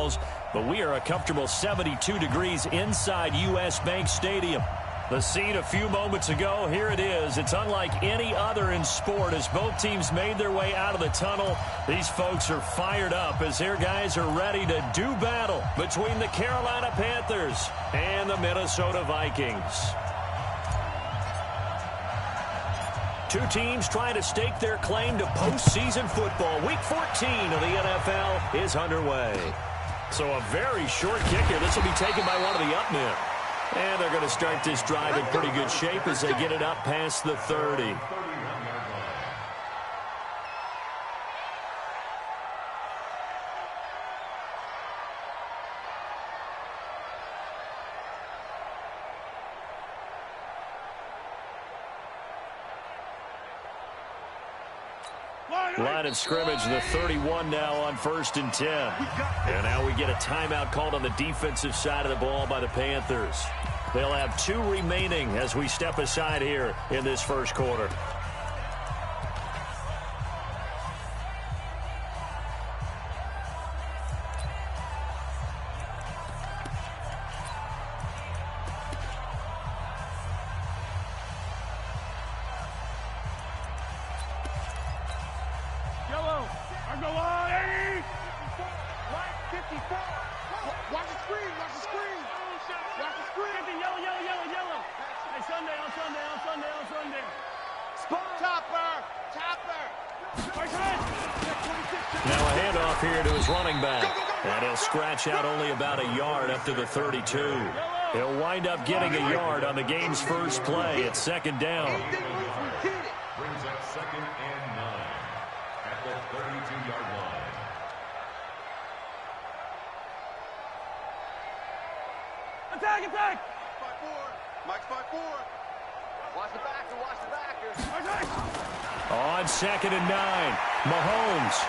Charles, but we are a comfortable 72 degrees inside U.S. Bank Stadium. The scene a few moments ago, here it is. It's unlike any other in sport as both teams made their way out of the tunnel. These folks are fired up as their guys are ready to do battle between the Carolina Panthers and the Minnesota Vikings. Two teams trying to stake their claim to postseason football. Week 14 of the NFL is underway. So a very short kick here. This will be taken by one of the up men. And they're going to start this drive in pretty good shape as they get it up past the 30. Line of scrimmage, the 31 now on 1st and 10. And now we get a timeout called on the defensive side of the ball by the Panthers. They'll have 2 remaining as we step aside here in this first quarter. Out only about a yard up to the 32. He'll wind up getting a yard on the game's first play at 2nd down. Brings up 2nd and 9 at the 32-yard line. Attack, attack! 5-4. Mike's 5-4. Watch the backer, On 2nd and 9, Mahomes.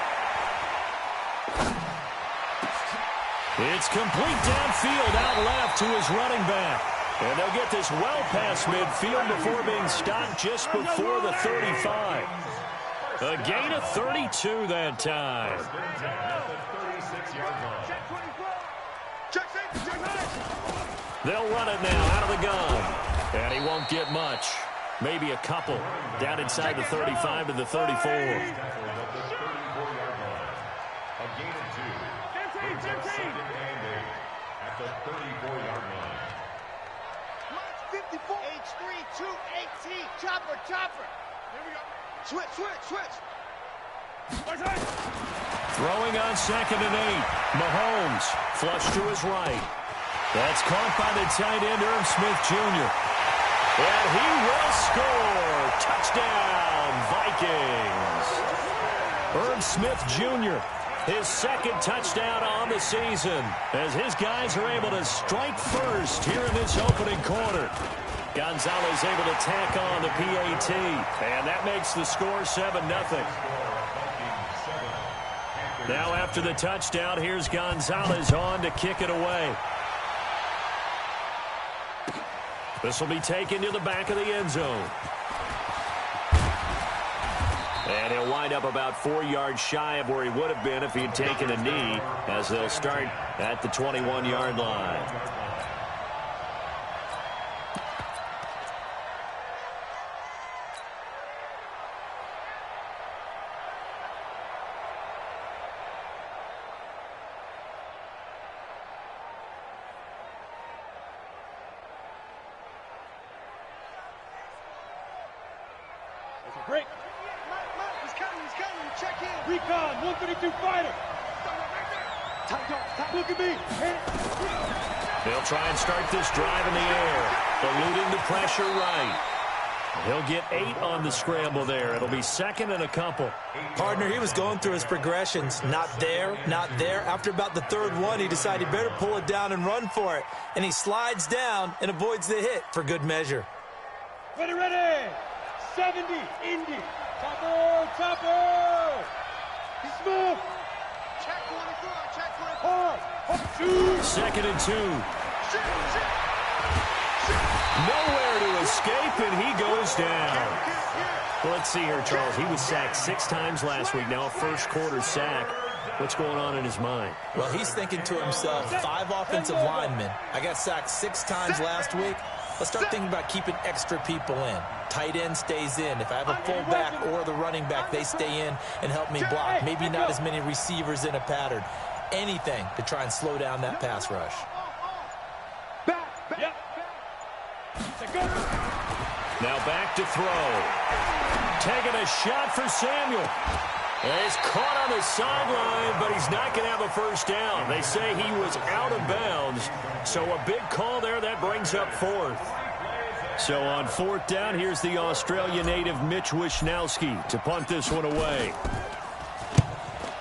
It's complete downfield out left to his running back. And they'll get this well past midfield before being stopped just before the 35. A gain of 32 that time. They'll run it now out of the gun. And he won't get much. Maybe a couple. Down inside the 35 to the 34. A gain of 2. Brings up 2nd and 8 at the 34-yard line. Mike's 54. H3, 218. Chopper. Here we go. Switch. Throwing on 2nd and 8. Mahomes flush to his right. That's caught by the tight end, Irv Smith Jr. And he will score. Touchdown, Vikings. Irv Smith Jr., his 2nd touchdown on the season as his guys are able to strike first here in this opening quarter. Gonzalez able to tack on the PAT, and that makes the score 7-0. Now after the touchdown, here's Gonzalez on to kick it away. This will be taken to the back of the end zone. And he'll wind up about 4 yards shy of where he would have been if he had taken a knee, as they'll start at the 21-yard line. Break. He's coming. Check in. Recon, 132 fighter. Look at me. They'll try and start this drive in the air, eluding the pressure right. He'll get 8 on the scramble there. It'll be 2nd and a couple. Partner, he was going through his progressions. Not there. After about the 3rd one, he decided he better pull it down and run for it. And he slides down and avoids the hit for good measure. Ready. 70, Indy. Chopper. He's smooth. Check 24. Hard. 2nd and 2. Nowhere to escape, and he goes down. Well, let's see here, Charles. He was sacked 6 times last week. Now a first quarter sack. What's going on in his mind? Well, he's thinking to himself, 5 offensive linemen. I got sacked 6 times last week. Let's start thinking about keeping extra people in. Tight end stays in. If I have a fullback or the running back, they stay in and help me block. Maybe not as many receivers in a pattern. Anything to try and slow down that pass rush. Now back to throw. Taking a shot for Samuel. And he's caught on the sideline, but he's not going to have a first down. They say he was out of bounds. So a big call there. That brings up 4th. So on 4th down, here's the Australia native Mitch Wishnowski to punt this one away.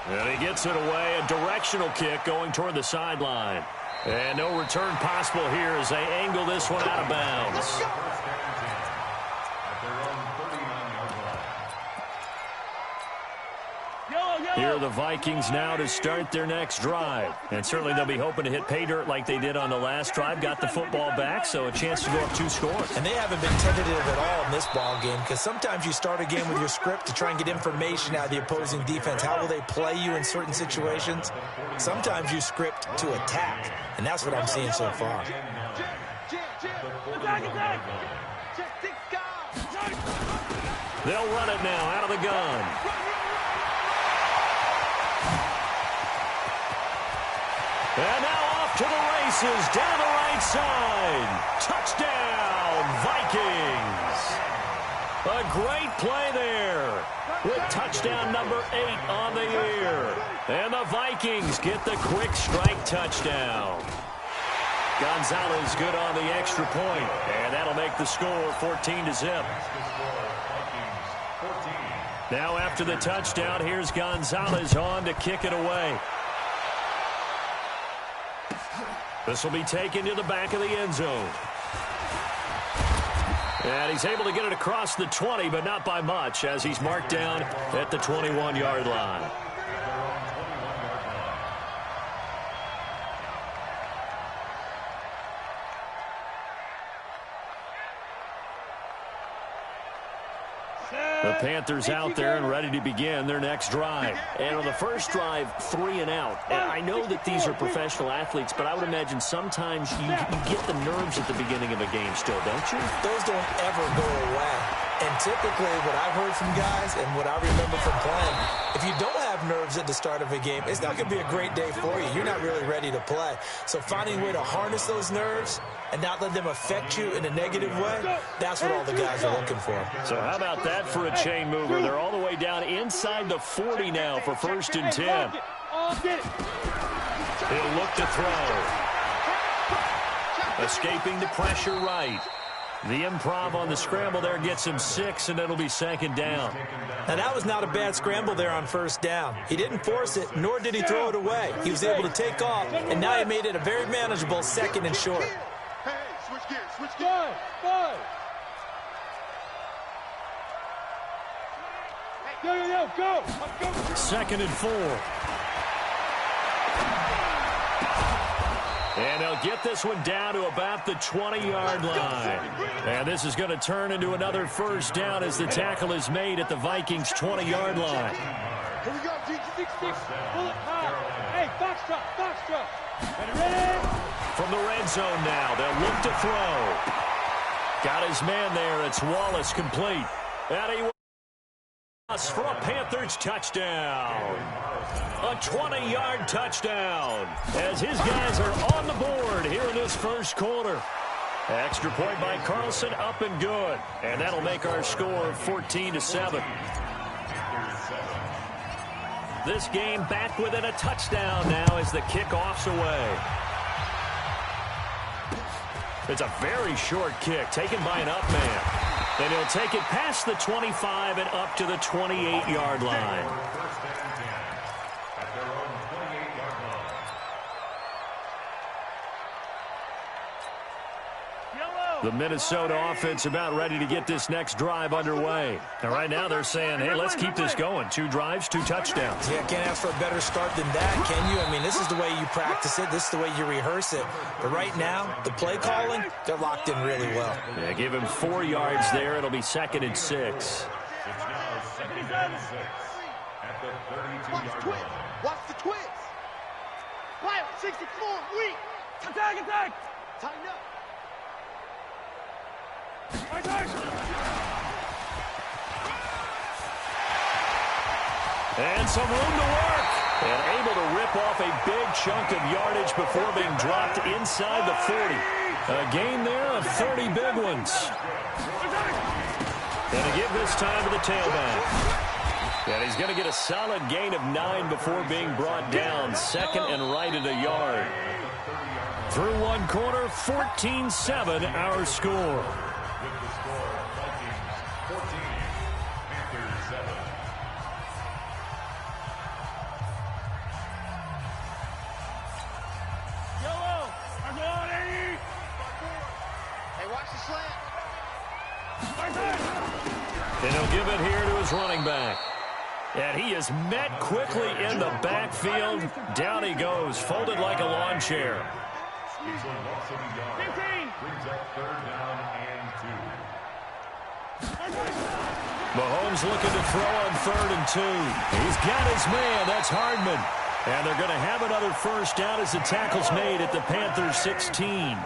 And he gets it away. A directional kick going toward the sideline. And no return possible here as they angle this one out of bounds. Here are the Vikings now to start their next drive. And certainly they'll be hoping to hit pay dirt like they did on the last drive. Got the football back, so a chance to go up 2 scores. And they haven't been tentative at all in this ball game, because sometimes you start a game with your script to try and get information out of the opposing defense. How will they play you in certain situations? Sometimes you script to attack, and that's what I'm seeing so far. They'll run it now out of the gun. And now off to the races, down the right side. Touchdown, Vikings. A great play there with touchdown number 8 on the year. And the Vikings get the quick strike touchdown. Gonzalez good on the extra point, and that'll make the score 14-0. Now after the touchdown, here's Gonzalez on to kick it away. This will be taken to the back of the end zone. And he's able to get it across the 20, but not by much, as he's marked down at the 21-yard line. The Panthers out there and ready to begin their next drive. And on the first drive, 3 and out. And I know that these are professional athletes, but I would imagine sometimes you get the nerves at the beginning of a game still, don't you? Those don't ever go away. And typically what I've heard from guys and what I remember from playing, if you don't have nerves at the start of a game, it's not going to be a great day for you. You're not really ready to play. So finding a way to harness those nerves and not let them affect you in a negative way, that's what all the guys are looking for. So how about that for a chain mover? They're all the way down inside the 40 now for 1st and 10. He'll look to throw. Escaping the pressure right. The improv on the scramble there gets him 6, and it'll be 2nd down. Now, that was not a bad scramble there on 1st down. He didn't force it, nor did he throw it away. He was able to take off, and now he made it a very manageable 2nd and short. Hey, switch gears, switch gears. Go. 2nd and 4. And they'll get this one down to about the 20-yard line. And this is going to turn into another 1st down as the tackle is made at the Vikings' 20-yard line. Here we go, G66. Pull it high. Hey, box drop. Ready? From the red zone now, they'll look to throw. Got his man there. It's Wallace complete. And he was for a Panthers touchdown. A 20-yard touchdown as his guys are on the board here in this 1st quarter. Extra point by Carlson, up and good. And that'll make our score 14-7. This game back within a touchdown now as the kickoff's away. It's a very short kick taken by an up man. And he'll take it past the 25 and up to the 28-yard line. The Minnesota offense about ready to get this next drive underway. And right now they're saying, hey, let's keep this going. 2 drives, 2 touchdowns. Yeah, can't ask for a better start than that, can you? I mean, this is the way you practice it. This is the way you rehearse it. But right now, the play calling, they're locked in really well. Yeah, give him 4 yards there. It'll be 2nd and 6. It's now 2nd and 6 at the 32-yard line. Watch the twist. Wild, 64, weak. Attack, attack. Tighten up. And some room to work. And able to rip off a big chunk of yardage before being dropped inside the 40. A gain there of 30 big ones. Going to give this time to the tailback. And he's going to get a solid gain of 9 before being brought down. Second and right at a yard. Through one quarter, 14-7 our score. And he'll give it here to his running back. And he is met quickly in the backfield. Down he goes, folded like a lawn chair. Mahomes looking to throw on 3rd and 2. He's got his man. That's Hardman. And they're going to have another first down as the tackle's made at the Panthers 16.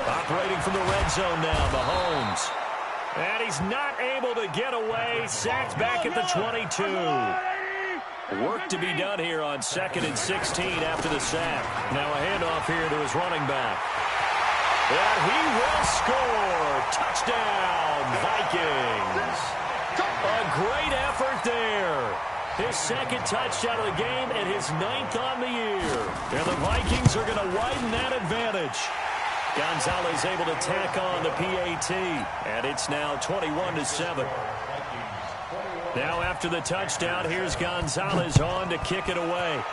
Operating from the red zone now, Mahomes. And he's not able to get away. Sacked back at the 22. Work to be done here on 2nd and 16 after the sack. Now a handoff here to his running back. And he will score. Touchdown, Vikings. A great effort there. His second touchdown of the game and his 9th on the year. And the Vikings are going to widen that advantage. Gonzalez able to tack on the PAT. And it's now 21-7. Now after the touchdown, here's Gonzalez on to kick it away.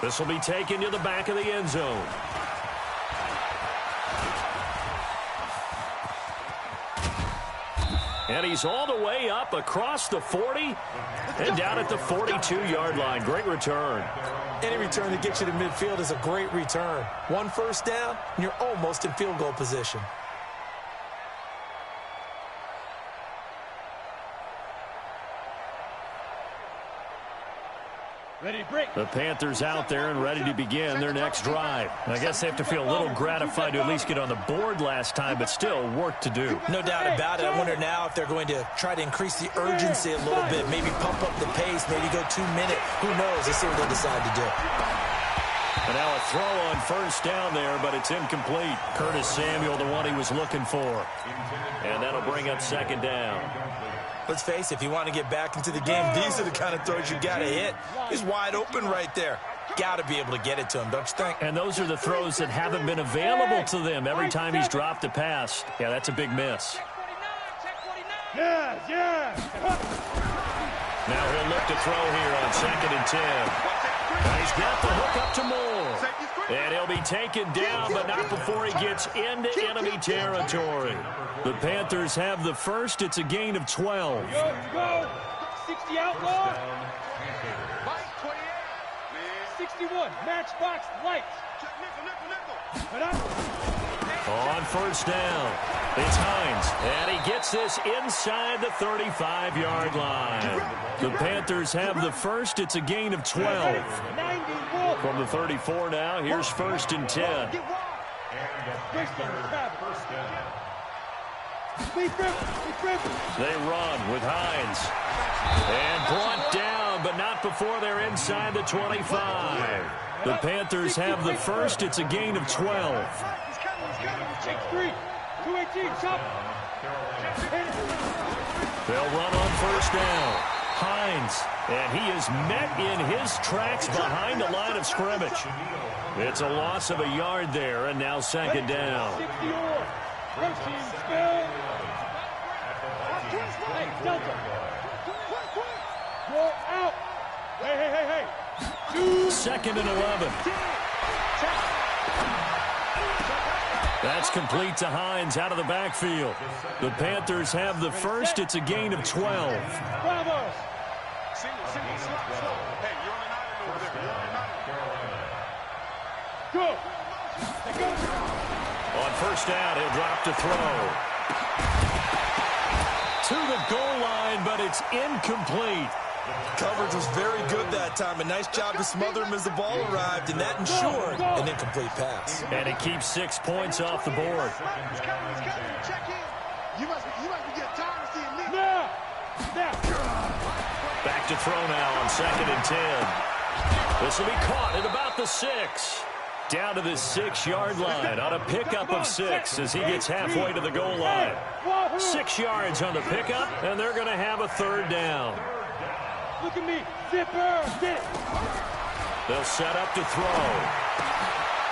This will be taken to the back of the end zone. And he's all the way up across the 40 and down at the 42-yard line. Great return. Any return that gets you to midfield is a great return. One first down, and you're almost in field goal position. Ready to break. The Panthers out there and ready to begin their next drive. I guess they have to feel a little gratified to at least get on the board last time, but still work to do. No doubt about it. I wonder now if they're going to try to increase the urgency a little bit, maybe pump up the pace, maybe go 2-minute. Who knows? Let's see what they decide to do. And now a throw on first down there, but it's incomplete. Curtis Samuel, the one he was looking for. And that'll bring up 2nd down. Let's face it, if you want to get back into the game, these are the kind of throws you got to hit. He's wide open right there. Got to be able to get it to him, don't you think? And those are the throws that haven't been available to them every time he's dropped a pass. Yeah, that's a big miss. Yeah. Now he'll look to throw here on 2nd and 10. Now he's got the hook up to Moore. And he'll be taken down, but not before he gets into enemy territory. The Panthers have the first. It's a gain of 12. Go. 60 outlaw. 61. Matchbox lights. On first down, it's Hines. And he gets this inside the 35-yard line. The Panthers have the first. It's a gain of 12. From the 34 now, here's 1st and 10. They run with Hines. And brought down, but not before they're inside the 25. The Panthers have the first. It's a gain of 12. 6-3. 218. Chop. They'll run on first down. Hines, and he is met in his tracks behind the line of scrimmage. It's a loss of a yard there, and now 2nd down. Hey, Delta. Roll out. Hey. 2nd and 11. That's complete to Hines out of the backfield. The Panthers have the first. It's a gain of 12. Bravo. Hey, you're on an island over there. Go. On first down, he'll drop to throw. to the goal line, but it's incomplete. Coverage was very good that time. A nice job to smother him as the ball arrived, and that ensured an incomplete pass. And it keeps 6 points off the board. Check in. You must be getting tired of seeing me. Back to throw now on 2nd and 10. This will be caught at about the 6. Down to the 6-yard line on a pickup of 6 as he gets halfway to the goal line. 6 yards on the pickup, and they're going to have a 3rd down. Look at me. Zipper. Sit. They'll set up to throw.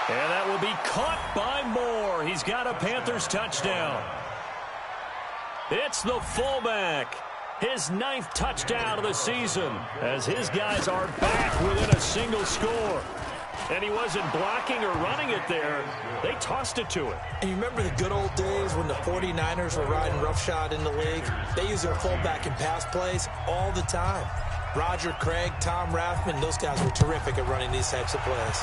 And that will be caught by Moore. He's got a Panthers touchdown. It's the fullback. His 9th touchdown of the season as his guys are back within a single score. And he wasn't blocking or running it there. They tossed it to him. And you remember the good old days when the 49ers were riding roughshod in the league? They used their fullback in pass plays all the time. Roger Craig, Tom Rathman, those guys were terrific at running these types of plays.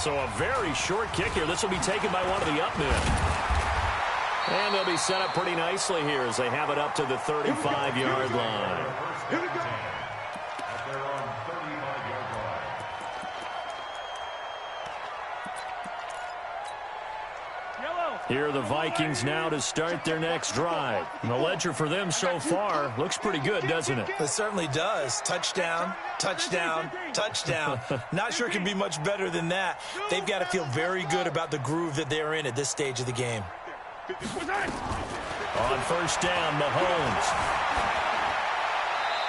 So a very short kick here. This will be taken by one of the up men. And they'll be set up pretty nicely here as they have it up to the 35-yard line. Here we go. At their own 35-yard line. Here are the Vikings now to start their next drive. And the ledger for them so far looks pretty good, doesn't it? It certainly does. Touchdown, touchdown, touchdown. Not sure it can be much better than that. They've got to feel very good about the groove that they're in at this stage of the game. On 1st down, Mahomes.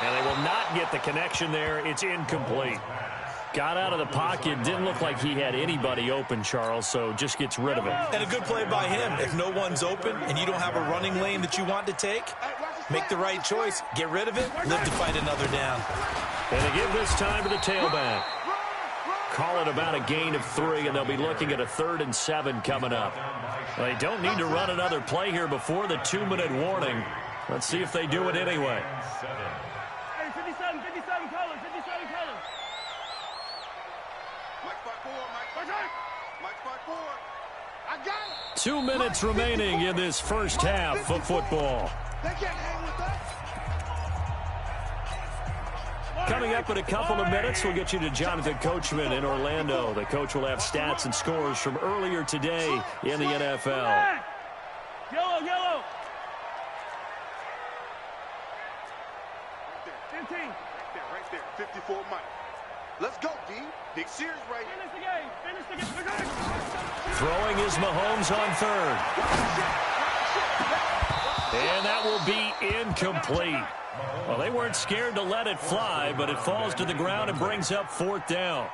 And they will not get the connection there. It's incomplete. Got out of the pocket. Didn't look like he had anybody open, Charles, so just gets rid of it. And a good play by him. If no one's open and you don't have a running lane that you want to take, make the right choice. Get rid of it. Live to fight another down. And they give this time to the tailback. Call it about a gain of 3, and they'll be looking at a 3rd and 7 coming up. They don't need to run another play here before the 2-minute warning. Let's see if they do it anyway. Hey, 57 colors, 57 colors. Mike spot 4, Mike spot 4. I got it. 2 minutes remaining in this first half of football. They can't hang with us. Coming up in a couple of minutes, we'll get you to Jonathan Coachman in Orlando. The coach will have stats and scores from earlier today in the NFL. Yellow. 15. Right there. 54 Mike. Let's go, D. Big series right here. Finish the game. Throwing is Mahomes on 3rd. And that will be incomplete. Well, they weren't scared to let it fly, but it falls to the ground and brings up 4th down.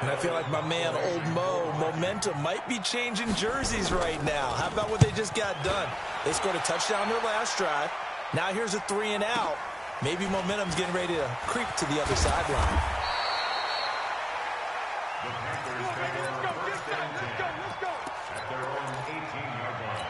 And I feel like my man, Old Mo, momentum might be changing jerseys right now. How about what they just got done? They scored a touchdown their last drive. Now here's a 3 and out. Maybe momentum's getting ready to creep to the other sideline. The Panthers take over 1st and 10 at their own 18-yard line.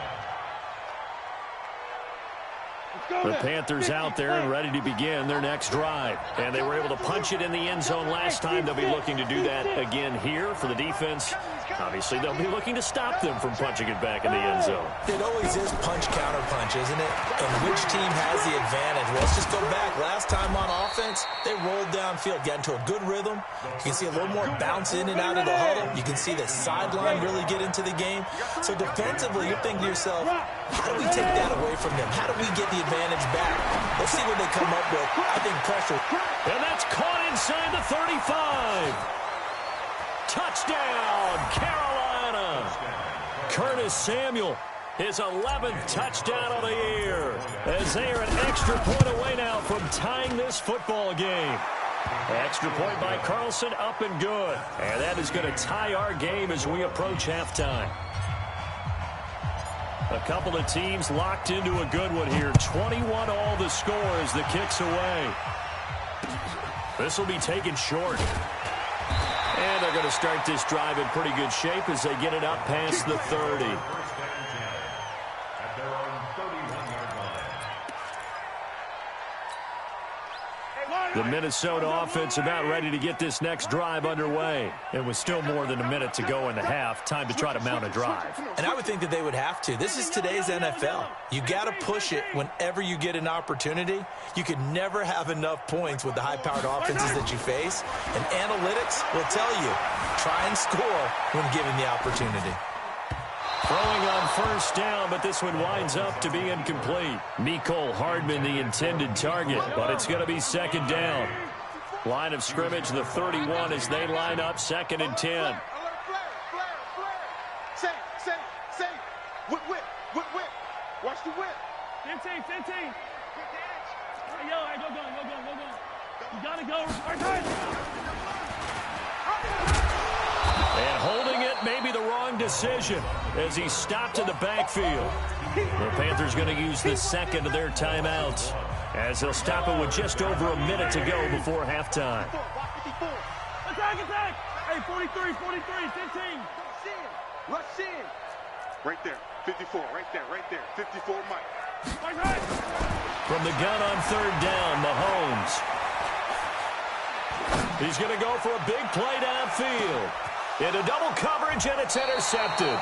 The Panthers out there and ready to begin their next drive. And they were able to punch it in the end zone last time. They'll be looking to do that again here for the defense. Obviously, they'll be looking to stop them from punching it back in the end zone. It always is punch-counter-punch, isn't it? And which team has the advantage? Well, let's just go back. Last time on offense, they rolled downfield, got into a good rhythm. You can see a little more bounce in and out of the huddle. You can see the sideline really get into the game. So defensively, you're thinking to yourself, how do we take that away from them? How do we get the advantage back? Let's see what they come up with. I think pressure. And that's caught inside the 35. Touchdown, Carolina. Curtis Samuel, his 11th touchdown of the year, as they are an extra point away now from tying this football game. Extra point by Carlson, up and good. And that is going to tie our game as we approach halftime. A couple of teams locked into a good one here. 21 all the score as the kick's away. This will be taken short. And they're going to start this drive in pretty good shape as they get it up past the 30. 1st and 10 at their own 31-yard line. The Minnesota offense about ready to get this next drive underway. And with still more than a minute to go in the half, time to try to mount a drive. And I would think that they would have to. This is today's NFL. You got to push it whenever you get an opportunity. You could never have enough points with the high-powered offenses that you face. And analytics will tell you, try and score when given the opportunity. Throwing on first down, but this one winds up to be incomplete. Mecole Hardman, the intended target, but it's going to be second down. Line of scrimmage, the 31 as they line up, 2nd and 10. Whip. Watch the whip. 15. Yo, go. You got to go. And holding it may be the wrong decision as he stopped in the backfield. The Panthers going to use the second of their timeouts as they'll stop it with just over a minute to go before halftime. Attack. Hey, 43, 15. Rush in. Right there. 54. Right there. 54 Mike. From the gun on third down, Mahomes. He's going to go for a big play downfield. Into double coverage, and it's intercepted.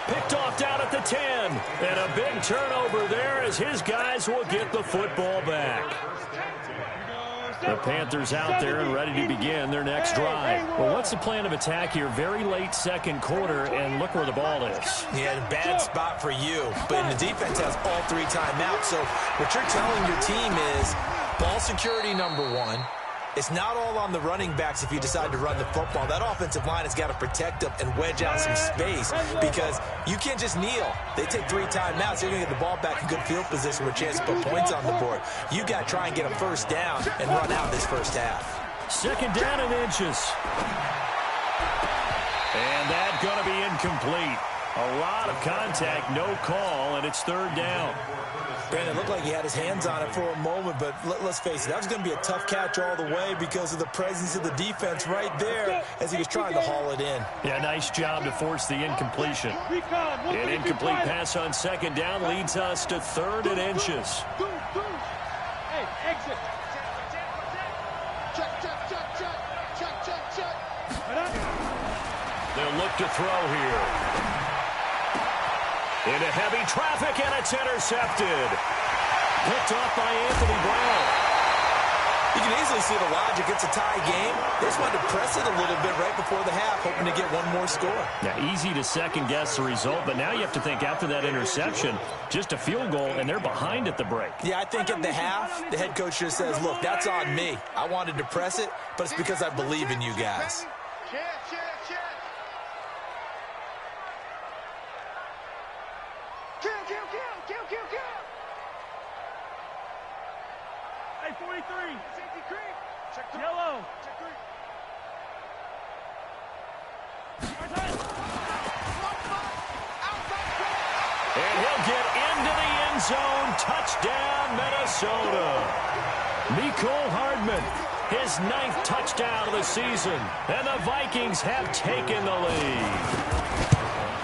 Picked off down at the 10. And a big turnover there as his guys will get the football back. The Panthers out there and ready to begin their next drive. Well, what's the plan of attack here? Very late second quarter, and look where the ball is. Yeah, bad spot for you. But the defense has all 3 timeouts. So what you're telling your team is ball security number 1. It's not all on the running backs if you decide to run the football. That offensive line has got to protect them and wedge out some space because you can't just kneel. They take 3 timeouts. They're going to get the ball back in good field position with a chance to put points on the board. You got to try and get a first down and run out this first half. 2nd down and inches. And that's going to be incomplete. A lot of contact, no call, and it's 3rd down. Brandon, it looked like he had his hands on it for a moment, but let's face it, that was going to be a tough catch all the way because of the presence of the defense right there as he was trying to haul it in. Yeah, nice job to force the incompletion. An incomplete pass on 2nd down leads us to 3rd and inches. Hey, exit. Check. They'll look to throw here. Into heavy traffic, and it's intercepted. Picked off by Anthony Brown. You can easily see the logic. It's a tie game. They just wanted to press it a little bit right before the half, hoping to get one more score. Now, easy to second-guess the result, but now you have to think after that interception, just a field goal, and they're behind at the break. Yeah, I think at the half, the head coach just says, look, that's on me. I wanted to press it, but it's because I believe in you guys. Check. Kill. Hey, 43. Safety creep. Check 3. Yellow. Check 3. And he'll get into the end zone. Touchdown, Minnesota. Mecole Hardman, his 9th touchdown of the season. And the Vikings have taken the lead.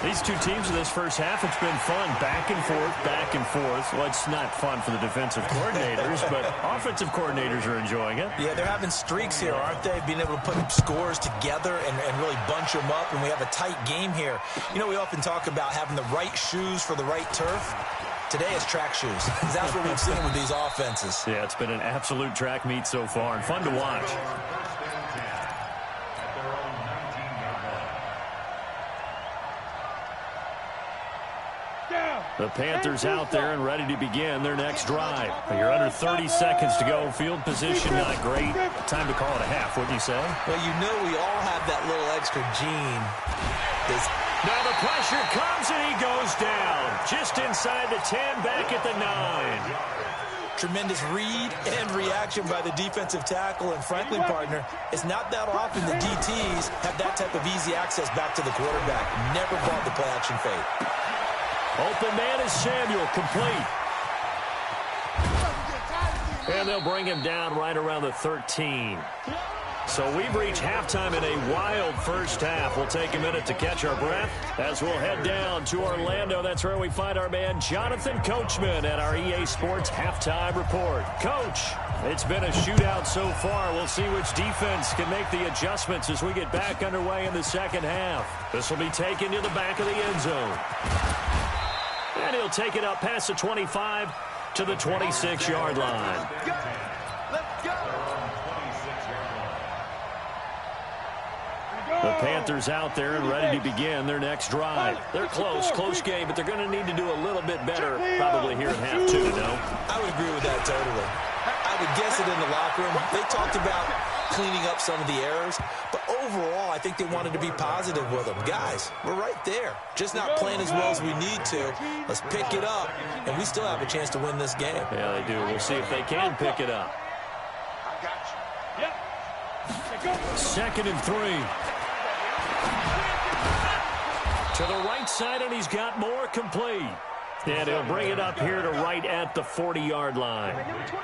These two teams in this first half, it's been fun. Back and forth. Well, it's not fun for the defensive coordinators, but offensive coordinators are enjoying it. Yeah, they're having streaks here, aren't they? Being able to put scores together and really bunch them up, and we have a tight game here. You know, we often talk about having the right shoes for the right turf. Today is track shoes. That's what we've seen with these offenses. Yeah, it's been an absolute track meet so far, and fun to watch. The Panthers out there and ready to begin their next drive. You're under 30 seconds to go. Field position not great. Time to call it a half, wouldn't you say? Well, you know we all have that little extra gene. Now the pressure comes and he goes down. Just inside the 10, back at the 9. Tremendous read and reaction by the defensive tackle. And frankly, partner, it's not that often the DTs have that type of easy access back to the quarterback. Never brought the play-action fake. Open man is Samuel, complete. And they'll bring him down right around the 13. So we've reached halftime in a wild first half. We'll take a minute to catch our breath as we'll head down to Orlando. That's where we find our man Jonathan Coachman at our EA Sports Halftime Report. Coach, it's been a shootout so far. We'll see which defense can make the adjustments as we get back underway in the second half. This will be taken to the back of the end zone. And he'll take it up past the 25 to the 26-yard line. Let's go. The Panthers out there and ready to begin their next drive. They're close game, but they're going to need to do a little bit better probably here in half two, no? I would agree with that totally. I would guess it in the locker room. They talked about cleaning up some of the errors, but overall, I think they wanted to be positive with them. Guys, we're right there. Just not playing as well as we need to. Let's pick it up, and we still have a chance to win this game. Yeah, they do. We'll see if they can pick it up. I got you. Yep. 2nd and 3. To the right side, and he's got more complete. And he'll bring it up here to right at the 40-yard line.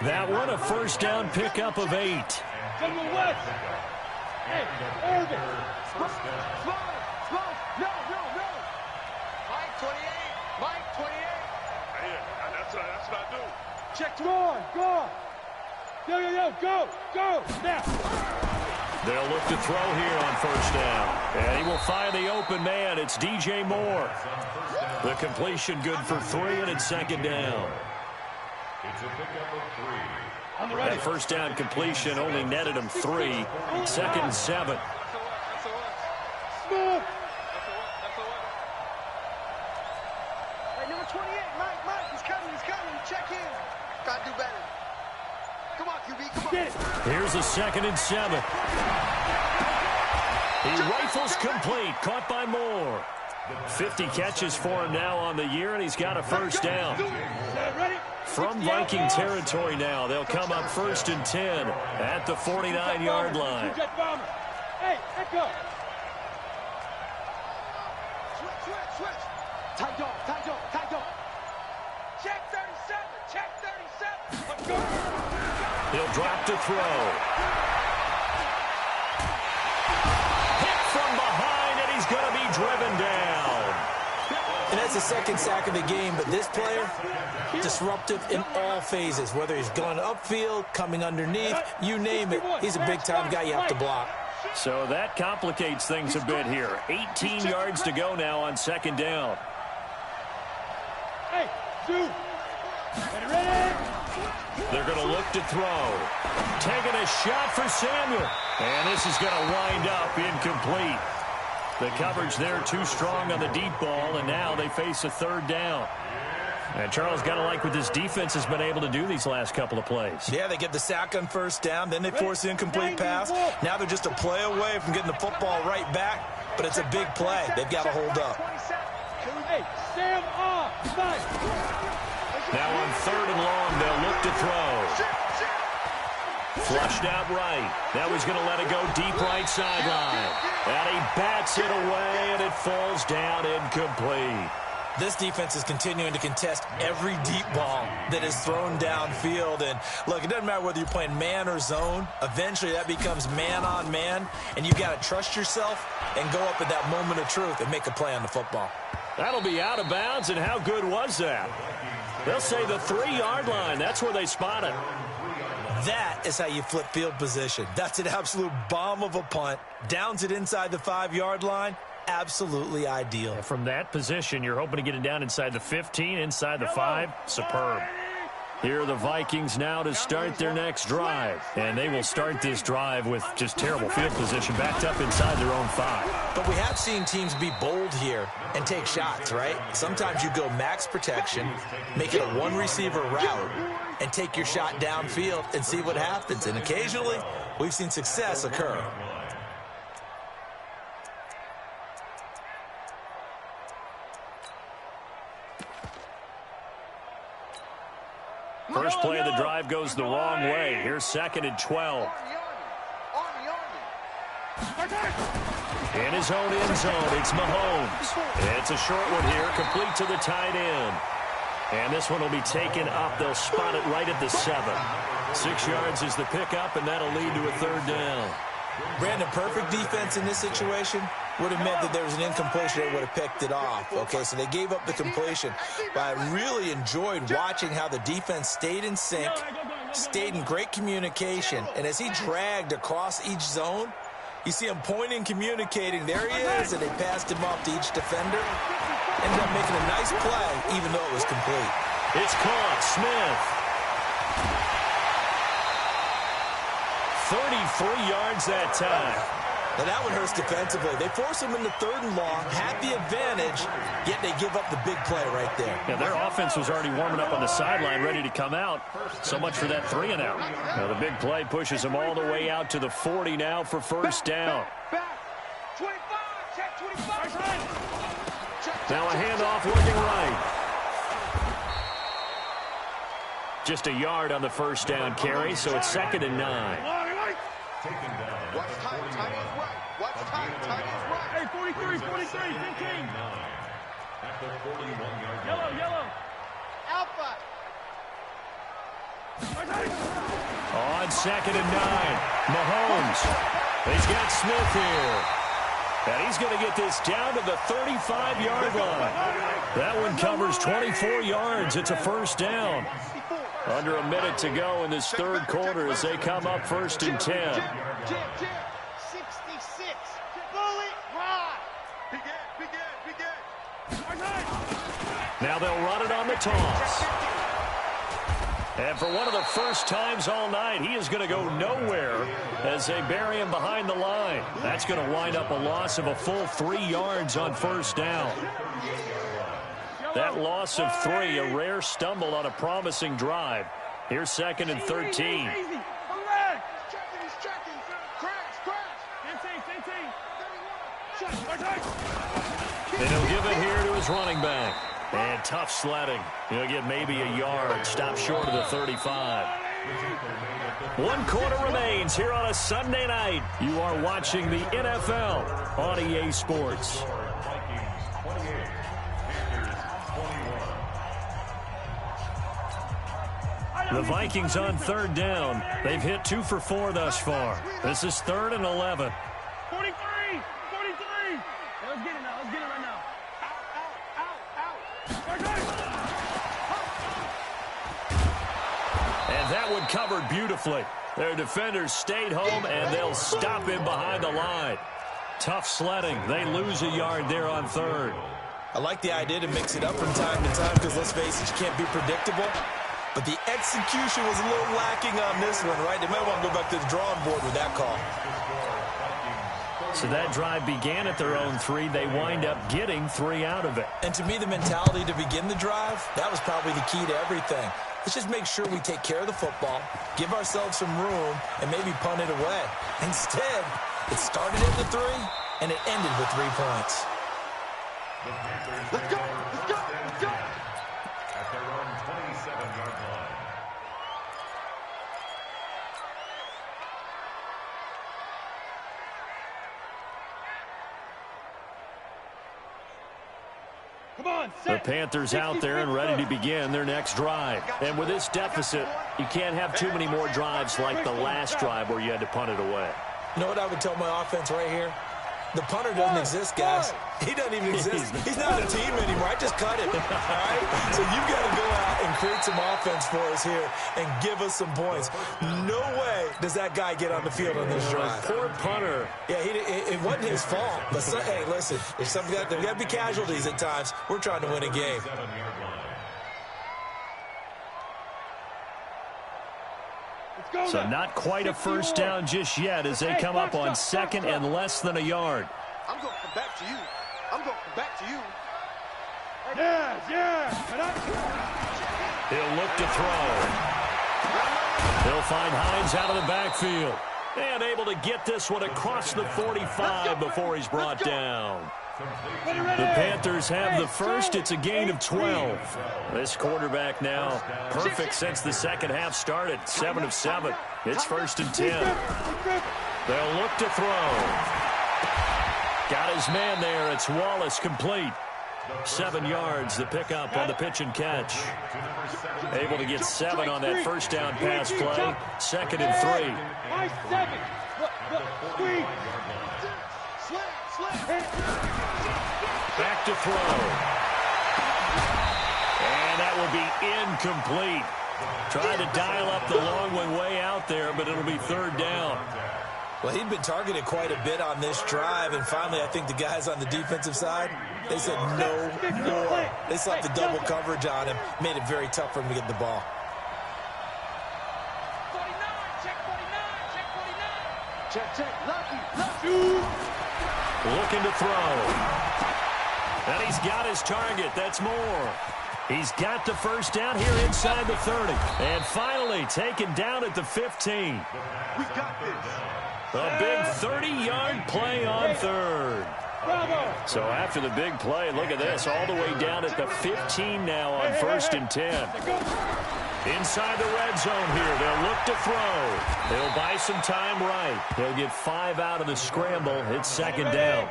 That one, a first down pickup of 8. Jungle West. Hey, Irvin. Slow. No. Mike 28. Hey, that's what I do. Check. Go on. Go. Now. They'll look to throw here on first down. And he will find the open man. It's DJ Moore. The completion good for 3, and it's 2nd down. It's a pickup of 3. That first down completion only netted him 3. 2nd and 7. Smooth. Hey, number 28, Mike, he's coming. Check in. Gotta do better. Come on, QB, come on. Get it. Here's a 2nd and 7. He rifles complete, caught by Moore. 50 catches for him now on the year, and he's got a first down. Ready? From Viking territory now, they'll come up 1st and 10 at the 49-yard line. Hey, echo. Switch. Tight dog. Check 37. Let's go. He'll drop to throw. Hit from behind, and he's going to be driven down. And that's the 2nd sack of the game, but this player, disruptive in all phases, whether he's going upfield, coming underneath, you name it. He's a big-time guy you have to block. So that complicates things a bit here. 18 yards to go now on 2nd down. Hey, Sue. Ready? They're going to look to throw. Taking a shot for Samuel. And this is going to wind up incomplete. The coverage there too strong on the deep ball, and now they face a 3rd down. And Charles, got to like what this defense has been able to do these last couple of plays. Yeah, they get the sack on first down, then they force the incomplete pass. Now they're just a play away from getting the football right back, but it's a big play. They've got to hold up. Hey, Sam off. Now on 3rd and long, they'll look to throw. Flushed out right. Now he's going to let it go deep right sideline. And he bats it away, and it falls down incomplete. This defense is continuing to contest every deep ball that is thrown downfield. And, look, it doesn't matter whether you're playing man or zone. Eventually, that becomes man-on-man, and you've got to trust yourself and go up at that moment of truth and make a play on the football. That'll be out of bounds, and how good was that? They'll say the 3-yard line. That's where they spot it. That is how you flip field position. That's an absolute bomb of a punt. Downs it inside the 5-yard line. Absolutely ideal. From that position, you're hoping to get it down inside the 15, inside the 5. Superb. Here are the Vikings now to start their next drive. And they will start this drive with just terrible field position, backed up inside their own 5. But we have seen teams be bold here and take shots, right? Sometimes you go max protection, make it a one-receiver route, and take your shot downfield and see what happens. And occasionally, we've seen success occur. First play of the drive goes the wrong way. Here's 2nd and 12. In his own end zone, it's Mahomes. It's a short one here, complete to the tight end. And this one will be taken up. They'll spot it right at the 7. 6 yards is the pickup, and that'll lead to a 3rd down. Brandon, perfect defense in this situation would have meant that there was an incompletion that would have picked it off. Okay, so they gave up the completion. But I really enjoyed watching how the defense stayed in sync, stayed in great communication. And as he dragged across each zone, you see him pointing, communicating. There he is, and they passed him off to each defender. Ended up making a nice play, even though it was complete. It's caught. Smith. 33 yards that time. Now that one hurts defensively. They force him into 3rd and long, have the advantage, yet they give up the big play right there. Yeah, their offense was already warming up on the sideline, ready to come out. So much for that 3-and-out. Now the big play pushes them all the way out to the 40 now for first down. Now a handoff working right. Just a yard on the first down carry, so it's 2nd and 9. Watch time is right. Watch time is right. Hey, 43, 15. At the 41-yard line. Yellow. Alpha. On 2nd and 9. Mahomes. He's got Smith here. And he's going to get this down to the 35-yard line. That one covers 24 yards. It's a first down. Under a minute to go in this 3rd quarter as they come up 1st and 10. 66. Bullet ride. Begin. Now they'll run it on the toss. And for one of the first times all night, he is going to go nowhere as they bury him behind the line. That's going to wind up a loss of a full 3 yards on first down. That loss of 3, a rare stumble on a promising drive. Here's 2nd and 13. He's checking. Crash. 15. And he'll give it here to his running back. And tough sledding. He'll get maybe a yard. Stop short of the 35. 1 quarter remains here on a Sunday night. You are watching the NFL on EA Sports. The Vikings on 3rd down. They've hit 2 for 4 thus far. This is 3rd and 11. 43. Hey, let's get it right now. And that one covered beautifully. Their defenders stayed home, and they'll stop him behind the line. Tough sledding. They lose a yard there on 3rd. I like the idea to mix it up from time to time because, let's face it, you can't be predictable. But the execution was a little lacking on this one, right? They might want to go back to the drawing board with that call. So that drive began at their own 3. They wind up getting 3 out of it. And to me, the mentality to begin the drive, that was probably the key to everything. Let's just make sure we take care of the football, give ourselves some room, and maybe punt it away. Instead, it started at the 3, and it ended with 3 points. Let's go. At their own 27-yard line. Come on, The Panthers out there and ready to begin their next drive. And with this deficit, you can't have too many more drives like the last drive where you had to punt it away. You know what I would tell my offense right here? The punter doesn't exist, guys. He doesn't even exist. He's not a team anymore. I just cut him. All right? So you've got to go out and create some offense for us here and give us some points. No way does that guy get on the field on this drive. Poor punter. Yeah, it wasn't his fault. But, hey, listen, there's got to be casualties at times. We're trying to win a game. So not quite a first down just yet as they come up on 2nd and less than a yard. I'm going to come back to you. Yeah. He'll look to throw. He'll find Hines out of the backfield. And able to get this one across the 45 before he's brought down. The Panthers have the first. It's a gain of 12. This quarterback now perfect since the second half started. 7 of 7. It's 1st and 10. They'll look to throw. Got his man there. It's Wallace complete. 7 yards, the pickup on the pitch and catch. Able to get 7 on that first down pass play. 2nd and 3. Squeeze. Back to throw. And that will be incomplete. Trying to dial up the long one way out there, but it'll be third down. Well, he'd been targeted quite a bit on this drive, and finally I think the guys on the defensive side, they said no more. They slapped the double coverage on him, made it very tough for him to get the ball. 49, check 49, check 49. Check, lucky. Looking to throw. And he's got his target. That's more. He's got the first down here inside the 30. And finally taken down at the 15. We got this. A big 30-yard play on third. So after the big play, look at this, all the way down at the 15 now on 1st and 10. Inside the red zone here, they'll look to throw. They'll buy some time right. They'll get 5 out of the scramble. It's 2nd down.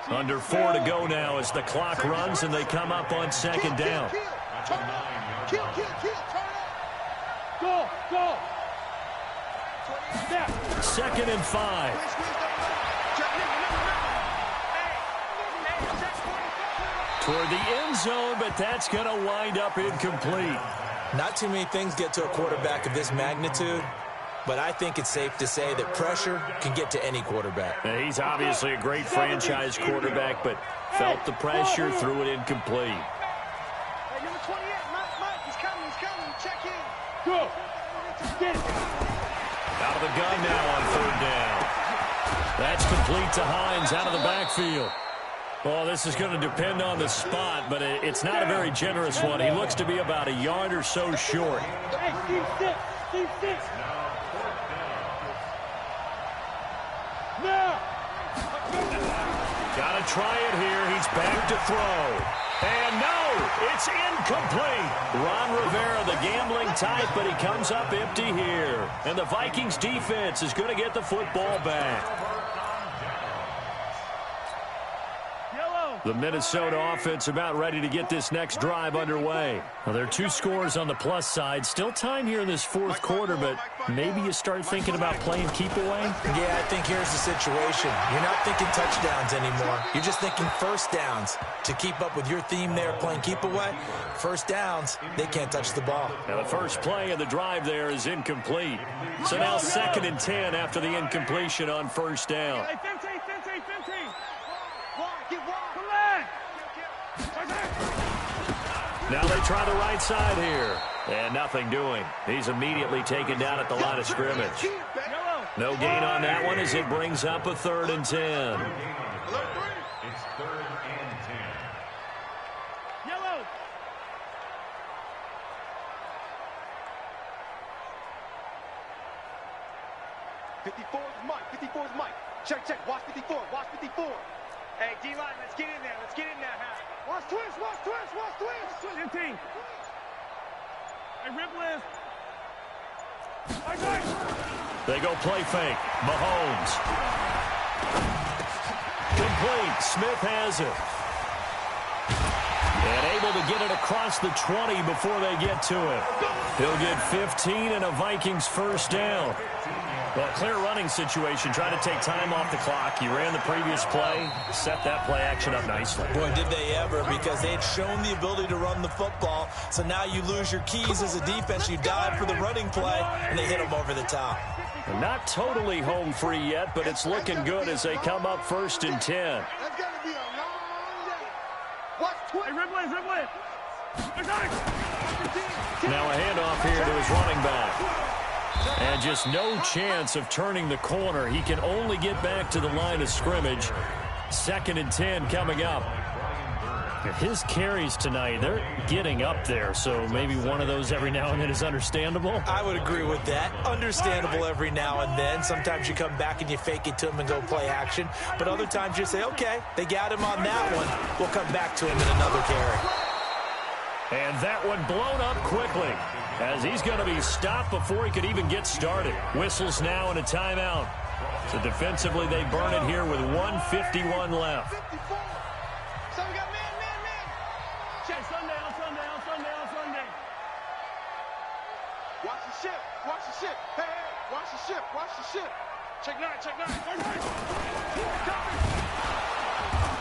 Under 4 to go now as the clock runs and they come up on 2nd down. Kill, Go. 2nd and 5. Toward the end zone, but that's going to wind up incomplete. Not too many things get to a quarterback of this magnitude, but I think it's safe to say that pressure can get to any quarterback. He's obviously a great franchise quarterback, but felt the pressure, threw it incomplete. Hey, number 28, Mike, he's coming, check in. Go. Get it. Out of the gun now on 3rd down. That's complete to Hines out of the backfield. Well, this is going to depend on the spot, but it's not a very generous one. He looks to be about a yard or so short. Hey, Steve 6. Now. Got to try it here. He's back to throw. And no, it's incomplete. Ron Rivera, the gambling type, but he comes up empty here. And the Vikings defense is going to get the football back. The Minnesota offense about ready to get this next drive underway. Well, there are 2 scores on the plus side. Still time here in this 4th quarter, but maybe you start thinking about playing keep away? Yeah, I think here's the situation. You're not thinking touchdowns anymore. You're just thinking first downs. To keep up with your theme there, playing keep away, first downs, they can't touch the ball. Now the first play of the drive there is incomplete. So now 2nd and 10 after the incompletion on 1st down. Hey, 15. Now they try the right side here. And nothing doing. He's immediately taken down at the line of scrimmage. No gain on that one as it brings up a 3rd and 10. It's 3rd and 10. Yellow. '54 is Mike. Check. Watch 54. Hey, D-line, let's get in there. Huh? Watch twist. 15. Hey, rip list. They go play fake. Mahomes. Complete. Smith has it. And able to get it across the 20 before they get to it. He'll get 15 and a Vikings first down. Well, clear running situation, trying to take time off the clock. He ran the previous play, set that play action up nicely. Boy, did they ever, because they had shown the ability to run the football. So now you lose your keys as a defense. You dive for the running play, and they hit them over the top. Not totally home free yet, but it's looking good as they come up 1st and 10. That's got to be a long day. Watch twist. Hey, rip list. Now a handoff here to his running back. And just no chance of turning the corner. He can only get back to the line of scrimmage. 2nd and 10 coming up. His carries tonight, they're getting up there, so maybe one of those every now and then is understandable. I would agree with that. Understandable every now and then. Sometimes you come back and you fake it to him and go play action. But other times you say, okay, they got him on that one. We'll come back to him in another carry. And that one blown up quickly as he's going to be stopped before he could even get started. Whistles now and a timeout. So defensively they burn it here with 1:51 left. 54. So we got man. Check Sunday. Watch the ship. Hey, watch the ship. Check nine.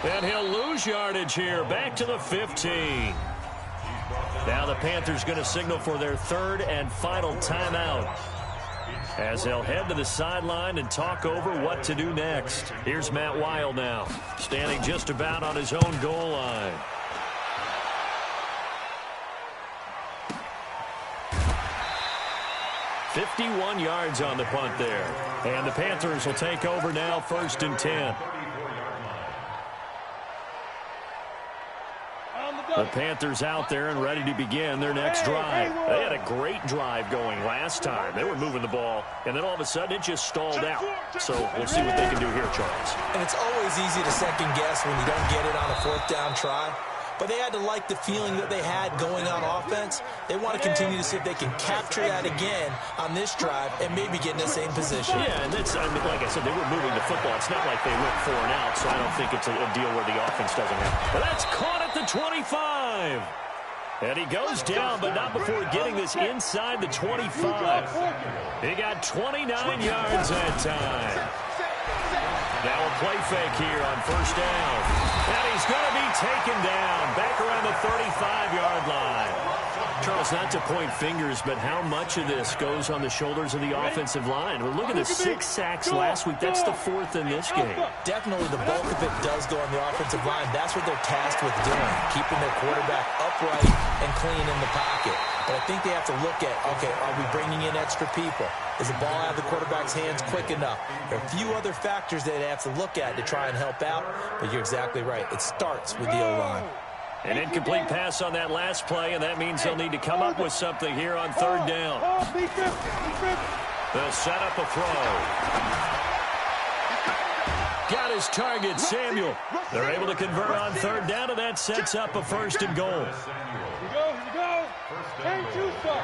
And he'll lose yardage here. Back to the 15. Now the Panthers going to signal for their third and final timeout, as they'll head to the sideline and talk over what to do next. Here's Matt Weil now, standing just about on his own goal line. "51 yards on the punt there. And the Panthers will take over now, 1st and 10. The Panthers out there and ready to begin their next drive. They had a great drive going last time. They were moving the ball, and then all of a sudden it just stalled out. So we'll see what they can do here, Charles. And it's always easy to second guess when you don't get it on a 4th down try. But they had to like the feeling that they had going on offense. They want to continue to see if they can capture that again on this drive and maybe get in the same position. Yeah, and that's, I mean, like I said, they were moving the football. It's not like they went 4 and out, so I don't think it's a deal where the offense doesn't have. But that's caught at the 25. And he goes down, but not before getting this inside the 25. He got 29 yards that time. Now a play fake here on 1st down. And he's going to be taken down back around the 35-yard line. Charles, not to point fingers, but how much of this goes on the shoulders of the offensive line? Well, look at the 6 sacks last week. That's the 4th in this game. Definitely the bulk of it does go on the offensive line. That's what they're tasked with doing, keeping their quarterback upright and clean in the pocket. But I think they have to look at, okay, are we bringing in extra people? Is the ball out of the quarterback's hands quick enough? There are a few other factors that they have to look at to try and help out, but you're exactly right. It starts with the O-line. An incomplete pass on that last play, and that means they'll need to come up with something here on 3rd down. They'll set up a throw. Got his target, Samuel. They're able to convert on 3rd down, and that sets up a 1st and goal. Here we go. Hey, Tusa.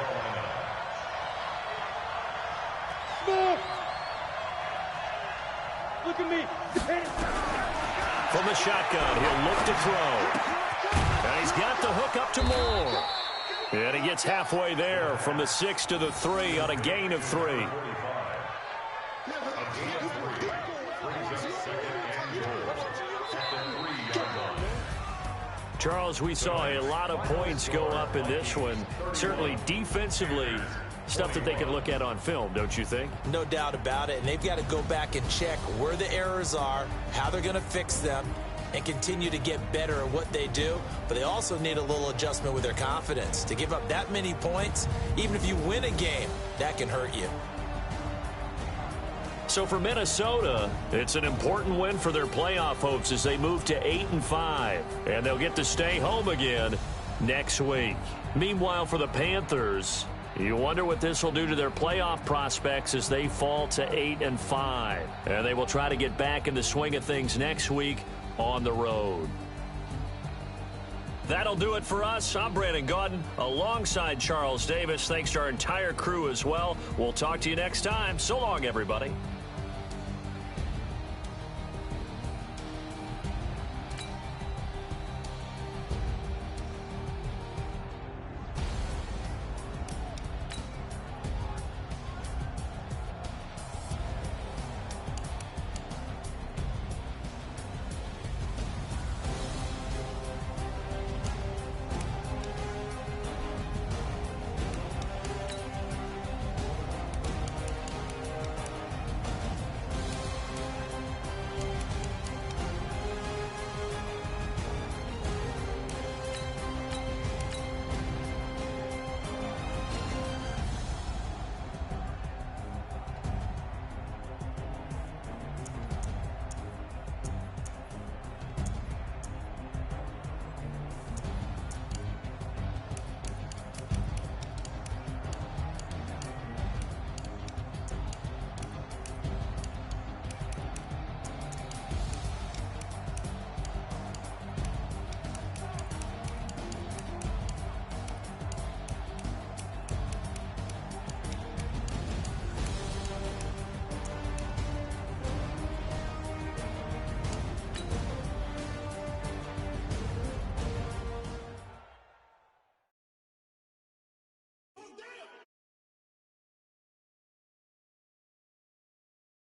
Smith. Look at me. From the shotgun, he'll look to throw. And he's got the hook up to Moore. And he gets halfway there from the 6 to the 3 on a gain of 3. Charles, we saw a lot of points go up in this one. Certainly defensively, stuff that they can look at on film, don't you think? No doubt about it. And they've got to go back and check where the errors are, how they're going to fix them, and continue to get better at what they do. But they also need a little adjustment with their confidence. To give up that many points, even if you win a game, that can hurt you. So for Minnesota, it's an important win for their playoff hopes as they move to 8-5. And they'll get to stay home again next week. Meanwhile, for the Panthers, you wonder what this will do to their playoff prospects as they fall to 8-5. And they will try to get back in the swing of things next week on the road. That'll do it for us. I'm Brandon Gaudin alongside Charles Davis. Thanks to our entire crew as well. We'll talk to you next time. So long, everybody.